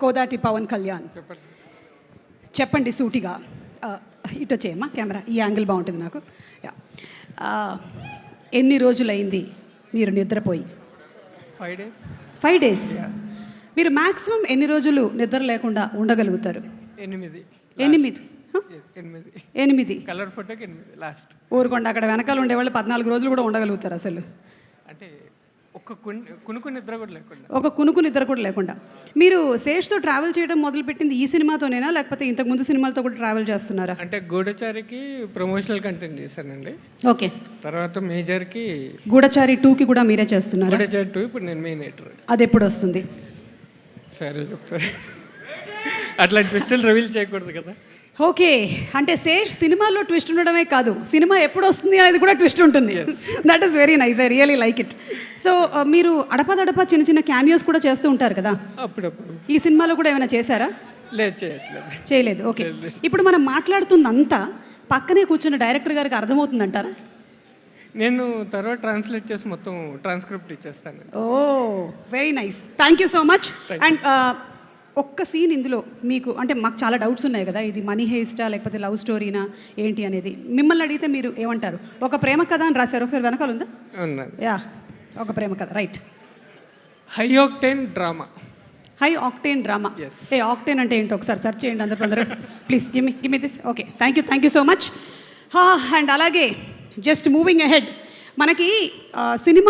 కోదాటి పవన్ కళ్యాణ్. చెప్పండి సూటిగా. ఇటు వచ్చేయమ్మా కెమెరా, ఈ యాంగిల్ బాగుంటుంది నాకు. ఎన్ని రోజులైంది మీరు నిద్రపోయి? 5 days. 5 days. మీరు మ్యాక్సిమం ఎన్ని రోజులు నిద్ర లేకుండా ఉండగలుగుతారు? 8 కలర్ ఫోటోకి 8 లాస్ట్. ఊరుకోండి, అక్కడ వెనకాల ఉండేవాళ్ళు 14 రోజులు కూడా ఉండగలుగుతారు అసలు. అంటే ఒక కునుకు నిద్ర కూడా లేకుండా. ఒక కునుకు నిద్ర కూడా లేకుండా. మీరు శేష్తో ట్రావెల్ చేయడం మొదలుపెట్టింది ఈ సినిమాతోనేనా, లేకపోతే ఇంతకు ముందు సినిమాలతో కూడా ట్రావెల్ చేస్తున్నారా? అంటే గూఢచారికి ప్రమోషనల్ కంటెంట్ చేశానండి. ఓకే. తర్వాత మేజర్కి గూఢచారి 2కి కూడా మీరే చేస్తున్నారు? గూఢచారి 2 ఇప్పుడు నేను మెయిన్ ఎడిటర్. అది ఎప్పుడు వస్తుంది? సరే చెప్తారు. అట్లా ట్విస్టులు రివీల్ చేయకూడదు కదా. ఓకే, అంటే శేష్ సినిమాలో ట్విస్ట్ ఉండడమే కాదు, సినిమా ఎప్పుడు వస్తుంది అనేది కూడా ట్విస్ట్ ఉంటుంది. That is very nice, I really like it. So మీరు అడపదడప చిన్న చిన్న క్యామియోస్ కూడా చేస్తూ ఉంటారు కదా, అప్పుడప్పుడు. ఈ సినిమాలో కూడా ఏమైనా చేశారా? లేదు, చేయలేదు. ఓకే, ఇప్పుడు మనం మాట్లాడుతుందంతా పక్కనే కూర్చున్న డైరెక్టర్ గారికి అర్థమవుతుందంటారా? నేను తర్వాత ట్రాన్స్లేట్ చేసి మొత్తం ట్రాన్స్క్రిప్ట్ ఇచ్చేస్తాను. Oh very nice, thank you so much. And ఒక్క సీన్ ఇందులో మీకు, అంటే మాకు చాలా డౌట్స్ ఉన్నాయి కదా, ఇది మనీ హేస్టా లేకపోతే లవ్ స్టోరీనా ఏంటి అనేది. మిమ్మల్ని అడిగితే మీరు ఏమంటారు? ఒక ప్రేమ కథ అని రాశారు, ఒకసారి వెనకాల ఉందా? యా, ఒక ప్రేమ కథ, right. High octane drama. High octane drama. ఏ ఆక్టేన్ అంటే ఏంటో ఒకసారి సెర్చ్ చేయండి అందరూ తొందరగా please. Give me this. Okay, thank you so much. And అలాగే జస్ట్ మూవింగ్ అహెడ్, మనకి సినిమా